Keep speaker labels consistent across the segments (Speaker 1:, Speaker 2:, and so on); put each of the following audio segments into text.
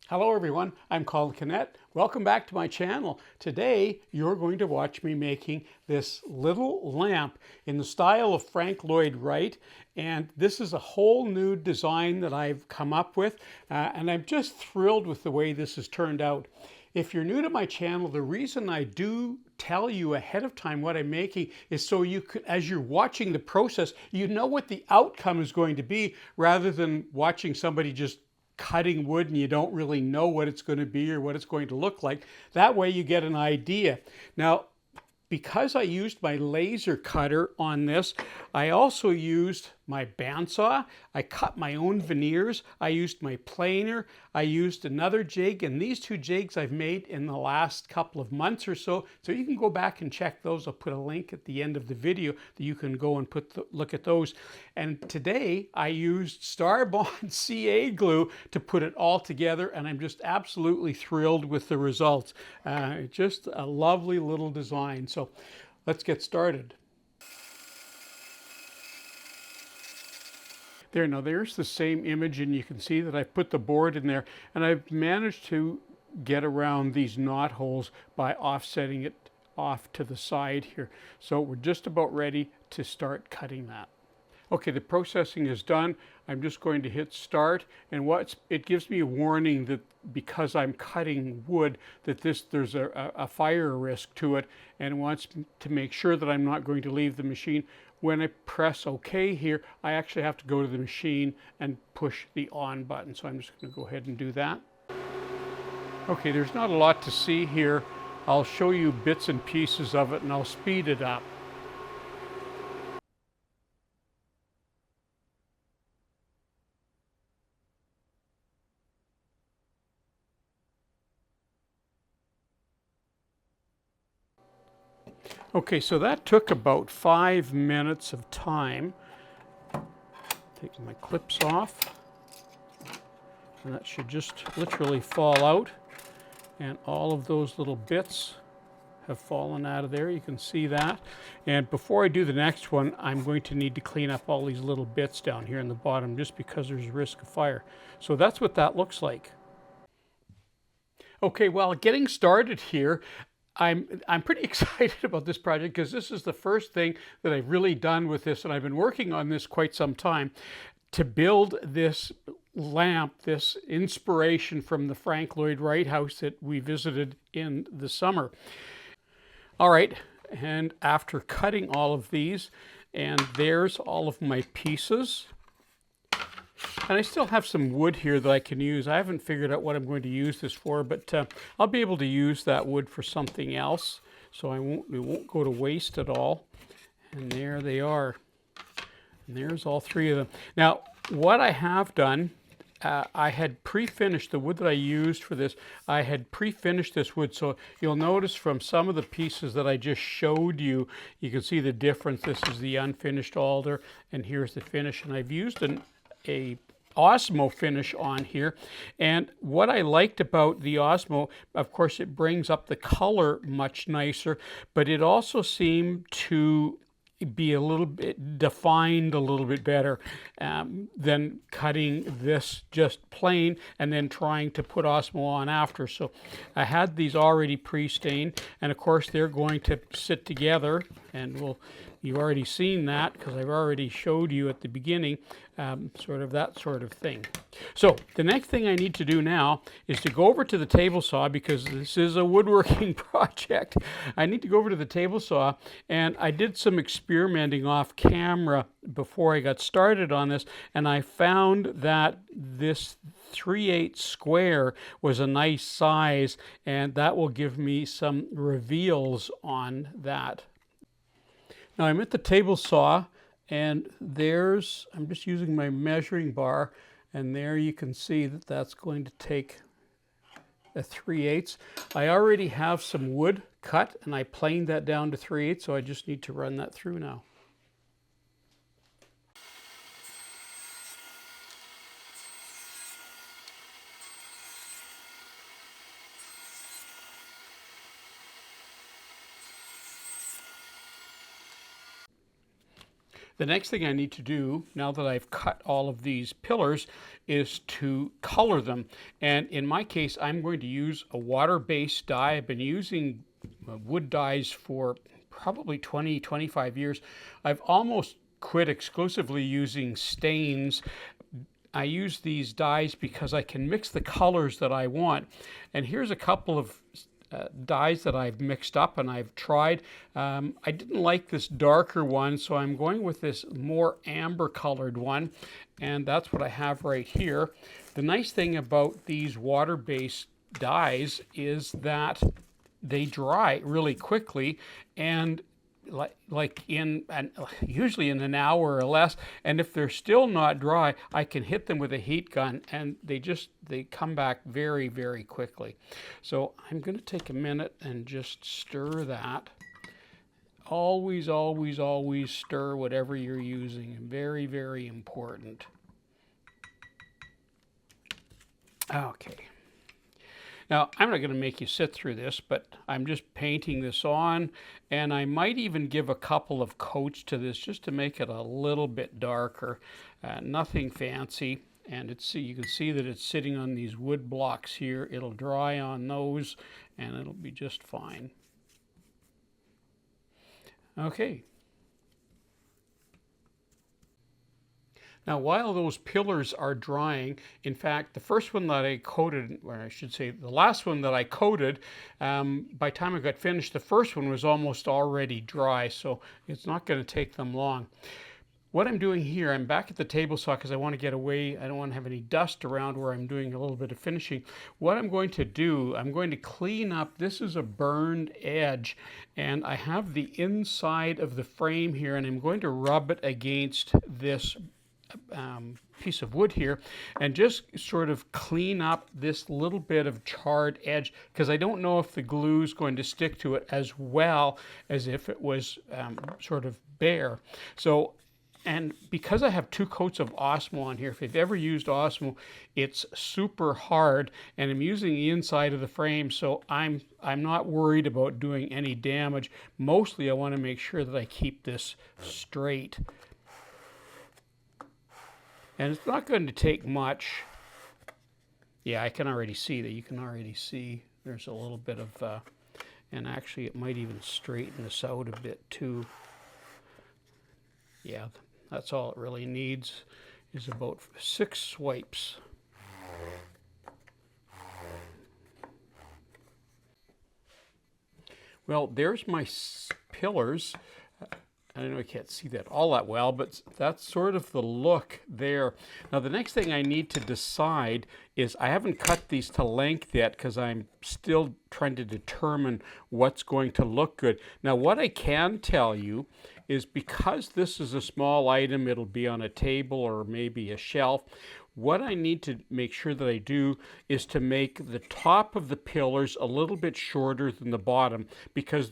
Speaker 1: Hello everyone, I'm Colin Canet. Welcome back to my channel. Today you're going to watch me making this little lamp in the style of Frank Lloyd Wright, and this is a whole new design that I've come up with, and I'm just thrilled with the way this has turned out. If you're new to my channel, the reason I do tell you ahead of time what I'm making is so you could, as you're watching the process, you know what the outcome is going to be rather than watching somebody just cutting wood and you don't really know what it's going to be or what it's going to look like. That way you get an idea. Now, because I used my laser cutter on this, I also used my bandsaw. I cut my own veneers. I used my planer. I used another jig, and these two jigs I've made in the last couple of months or so. So you can go back and check those. I'll put a link at the end of the video that you can go and look at those. And today I used Starbond CA glue to put it all together, and I'm just absolutely thrilled with the results. Just a lovely little design. So let's get started. There, now there's the same image, and you can see that I put the board in there, and I've managed to get around these knot holes by offsetting it off to the side here. So we're just about ready to start cutting that. Okay, the processing is done. I'm just going to hit start, and it gives me a warning that because I'm cutting wood, that there's a fire risk to it, and wants to make sure that I'm not going to leave the machine. When I press OK here, I actually have to go to the machine and push the on button. So I'm just going to go ahead and do that. Okay, there's not a lot to see here. I'll show you bits and pieces of it, and I'll speed it up. Okay, so that took about 5 minutes of time. Taking my clips off, and that should just literally fall out, and all of those little bits have fallen out of there. You can see that. And before I do the next one, I'm going to need to clean up all these little bits down here in the bottom just because there's risk of fire. So that's what that looks like. Okay, well, getting started here, I'm pretty excited about this project because this is the first thing that I've really done with this, and I've been working on this quite some time to build this lamp, this inspiration from the Frank Lloyd Wright house that we visited in the summer. All right, and after cutting all of these, and there's all of my pieces. And I still have some wood here that I can use. I haven't figured out what I'm going to use this for, but I'll be able to use that wood for something else. So it won't go to waste at all. And there they are. And there's all three of them. Now, what I have done, I had pre-finished the wood that I used for this. I had pre-finished this wood, so you'll notice from some of the pieces that I just showed you, you can see the difference. This is the unfinished alder, and here's the finish. And I've used a Osmo finish on here, and what I liked about the Osmo, of course, it brings up the color much nicer, but it also seemed to be a little bit defined a little bit better than cutting this just plain and then trying to put Osmo on after. So I had these already pre-stained, and of course they're going to sit together, and you've already seen that because I've already showed you at the beginning, sort of that sort of thing. So the next thing I need to do now is to go over to the table saw, because this is a woodworking project. I need to go over to the table saw, and I did some experimenting off camera before I got started on this, and I found that this 3/8 square was a nice size, and that will give me some reveals on that. Now I'm at the table saw, and I'm just using my measuring bar, and there you can see that that's going to take a 3/8. I already have some wood cut, and I planed that down to 3/8, so I just need to run that through now. The next thing I need to do, now that I've cut all of these pillars, is to color them. And in my case, I'm going to use a water-based dye. I've been using wood dyes for probably 20, 25 years. I've almost quit exclusively using stains. I use these dyes because I can mix the colors that I want. And here's a couple of dyes that I've mixed up and I've tried. I didn't like this darker one, so I'm going with this more amber colored one, and that's what I have right here. The nice thing about these water-based dyes is that they dry really quickly, and usually in an hour or less, and if they're still not dry, I can hit them with a heat gun and they come back very, very quickly. So I'm going to take a minute and just stir that. Always, always, always stir whatever you're using. Very, very important. Okay. Now, I'm not going to make you sit through this, but I'm just painting this on, and I might even give a couple of coats to this just to make it a little bit darker. Nothing fancy, and you can see that it's sitting on these wood blocks here. It'll dry on those, and it'll be just fine. Okay. Now, while those pillars are drying, in fact, the first one that I coated, or I should say the last one that I coated, by the time I got finished, the first one was almost already dry, so it's not going to take them long. What I'm doing here, I'm back at the table saw because I want to get away. I don't want to have any dust around where I'm doing a little bit of finishing. What I'm going to do, I'm going to clean up. This is a burned edge, and I have the inside of the frame here, and I'm going to rub it against this piece of wood here and just sort of clean up this little bit of charred edge, because I don't know if the glue is going to stick to it as well as if it was sort of bare. So, and because I have 2 coats of Osmo on here, if you've ever used Osmo, it's super hard, and I'm using the inside of the frame, so I'm not worried about doing any damage. Mostly I want to make sure that I keep this straight. And it's not going to take much. Yeah, I can already see that. You can already see there's a little bit of, and actually it might even straighten this out a bit too. Yeah, that's all it really needs, is about 6 swipes. Well, there's my pillars. I know I can't see that all that well, but that's sort of the look there. Now, the next thing I need to decide is, I haven't cut these to length yet because I'm still trying to determine what's going to look good. Now, what I can tell you is, because this is a small item, it'll be on a table or maybe a shelf. What I need to make sure that I do is to make the top of the pillars a little bit shorter than the bottom, because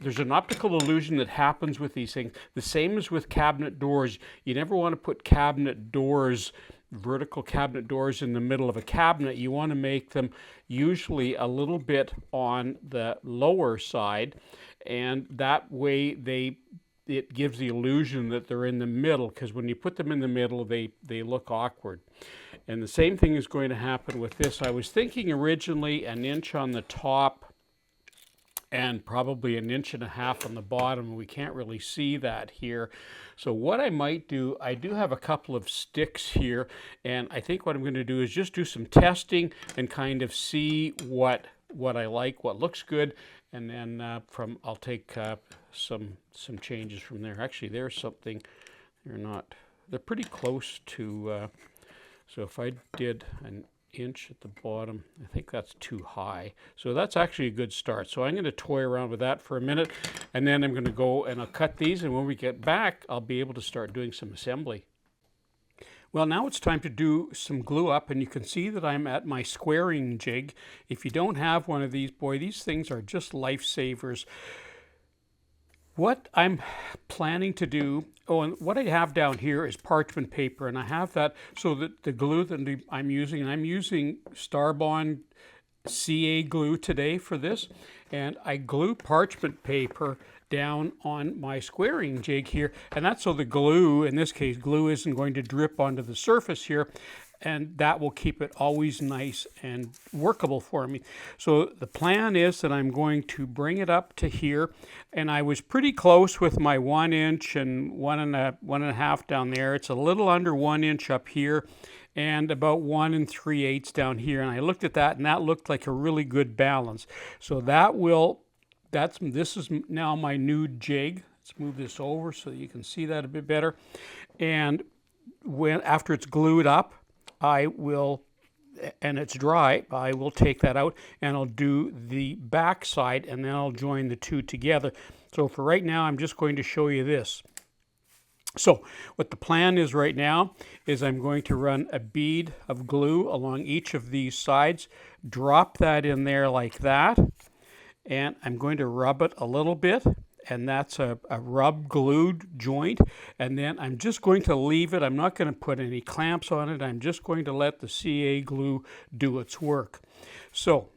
Speaker 1: there's an optical illusion that happens with these things. The same as with cabinet doors. You never want to put cabinet doors, vertical cabinet doors, in the middle of a cabinet. You want to make them usually a little bit on the lower side, and that way it gives the illusion that they're in the middle, because when you put them in the middle, they look awkward. And the same thing is going to happen with this. I was thinking originally 1 inch on the top and probably 1.5 inches on the bottom. We can't really see that here. So what I might do, I do have a couple of sticks here, and I think what I'm going to do is just do some testing and kind of see what I like, what looks good, and then I'll take some changes from there. Actually, there's something. They're pretty close to. So if I did 1 inch at the bottom, I think that's too high. So that's actually a good start. So I'm going to toy around with that for a minute, and then I'm going to go and I'll cut these, and when we get back, I'll be able to start doing some assembly. Well, now it's time to do some glue up, and you can see that I'm at my squaring jig. If you don't have one of these, boy, these things are just lifesavers. What I'm planning to do, and what I have down here is parchment paper, and I have that so that the glue that I'm using Starbond CA glue today for this, and I glue parchment paper down on my squaring jig here, and that's so the glue, in this case glue, isn't going to drip onto the surface here, and that will keep it always nice and workable for me. So the plan is that I'm going to bring it up to here, and I was pretty close with my 1 inch and one and a half down there. It's a little under 1 inch up here and about 1 3/8 down here, and I looked at that and that looked like a really good balance. So this is now my new jig. Let's move this over so you can see that a bit better. And after it's glued up, I will, and it's dry, I will take that out and I'll do the back side, and then I'll join the two together. So for right now, I'm just going to show you this. So what the plan is right now is I'm going to run a bead of glue along each of these sides, drop that in there like that, and I'm going to rub it a little bit, and that's a rub glued joint, and then I'm just going to leave it. I'm not going to put any clamps on it. I'm just going to let the CA glue do its work. So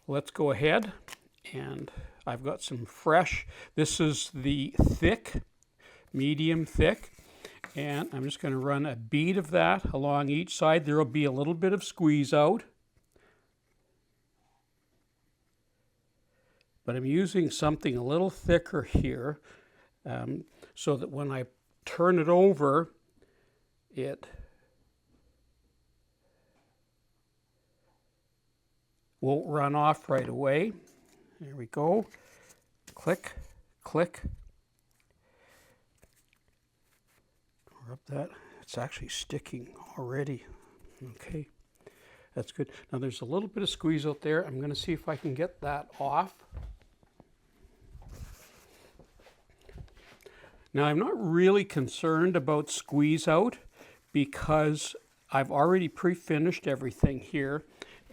Speaker 1: let's go ahead, and I've got some fresh, this is the thick, medium thick, and I'm just going to run a bead of that along each side. There will be a little bit of squeeze out, but I'm using something a little thicker here, so that when I turn it over, it won't run off right away. There we go. Click, click. Rub that. It's actually sticking already. Okay, that's good. Now there's a little bit of squeeze out there. I'm going to see if I can get that off. Now I'm not really concerned about squeeze out because I've already pre-finished everything here,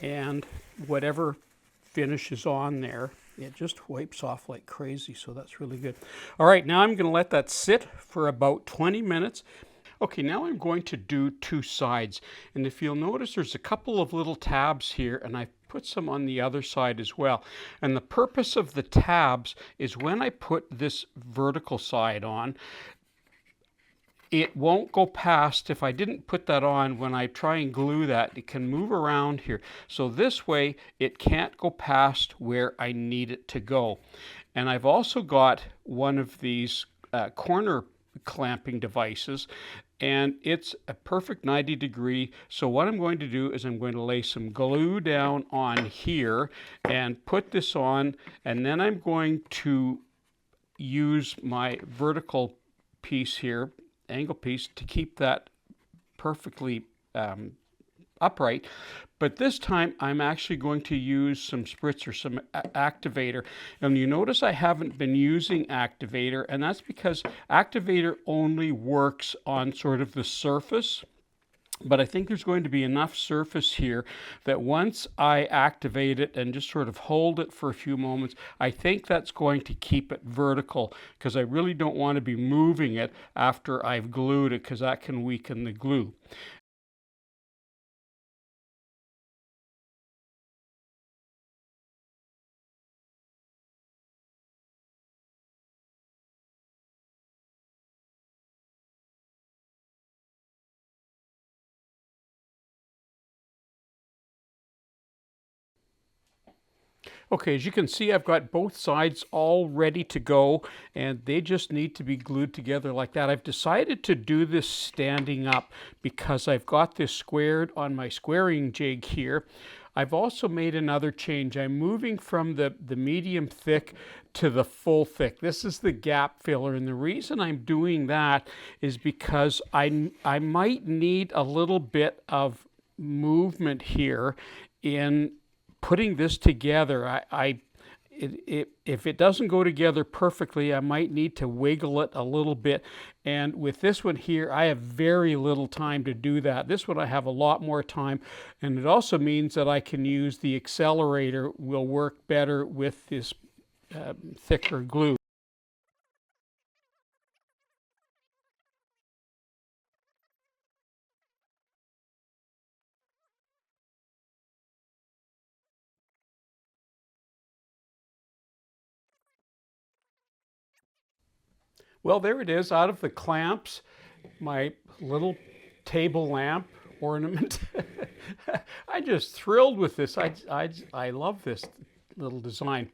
Speaker 1: and whatever finish is on there, it just wipes off like crazy, so that's really good. All right, now I'm going to let that sit for about 20 minutes. Okay, now I'm going to do two sides, and if you'll notice, there's a couple of little tabs here, and I put some on the other side as well. And the purpose of the tabs is when I put this vertical side on, it won't go past, if I didn't put that on, when I try and glue that, it can move around here. So this way, it can't go past where I need it to go. And I've also got one of these corner clamping devices, and it's a perfect 90-degree. So what I'm going to do is I'm going to lay some glue down on here and put this on, and then I'm going to use my vertical piece here, angle piece, to keep that perfectly upright. But this time I'm actually going to use some spritz or some activator. And you notice I haven't been using activator, and that's because activator only works on sort of the surface. But I think there's going to be enough surface here that once I activate it and just sort of hold it for a few moments, I think that's going to keep it vertical, because I really don't want to be moving it after I've glued it, because that can weaken the glue. Okay, as you can see, I've got both sides all ready to go, and they just need to be glued together like that. I've decided to do this standing up because I've got this squared on my squaring jig here. I've also made another change. I'm moving from the medium thick to the full thick. This is the gap filler, and the reason I'm doing that is because I might need a little bit of movement here in putting this together. If it doesn't go together perfectly, I might need to wiggle it a little bit. And with this one here, I have very little time to do that. This one I have a lot more time, and it also means that I can use the accelerator, will work better with this thicker glue. Well, there it is, out of the clamps, my little table lamp ornament. I'm just thrilled with this. I love this little design,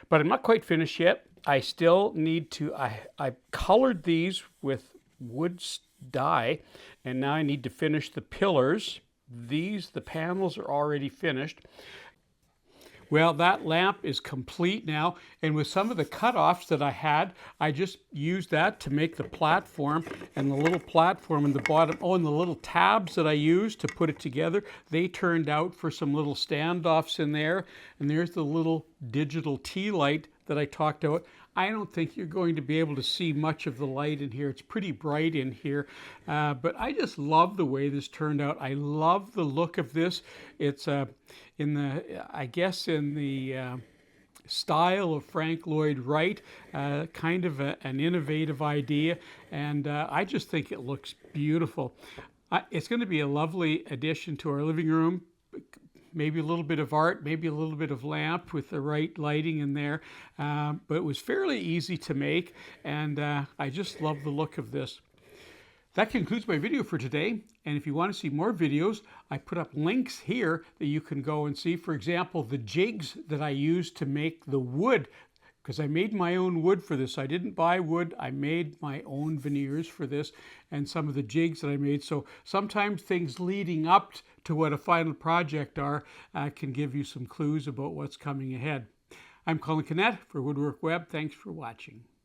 Speaker 1: but I'm not quite finished yet. I still need to, I colored these with wood dye, and now I need to finish the pillars. The panels are already finished. Well, that lamp is complete now, and with some of the cutoffs that I had, I just used that to make the platform, and the little platform in the bottom, oh, and the little tabs that I used to put it together, they turned out for some little standoffs in there, and there's the little digital tea light that I talked about. I don't think you're going to be able to see much of the light in here. It's pretty bright in here, but I just love the way this turned out. I love the look of this. It's I guess in the style of Frank Lloyd Wright, kind of an innovative idea, and I just think it looks beautiful. It's going to be a lovely addition to our living room. Maybe a little bit of art, maybe a little bit of lamp with the right lighting in there. But it was fairly easy to make, and I just love the look of this. That concludes my video for today. And if you want to see more videos, I put up links here that you can go and see. For example, the jigs that I used to make the wood, because I made my own wood for this. I didn't buy wood. I made my own veneers for this, and some of the jigs that I made. So sometimes things leading up to what a final project are can give you some clues about what's coming ahead. I'm Colin Kennett for Woodwork Web. Thanks for watching.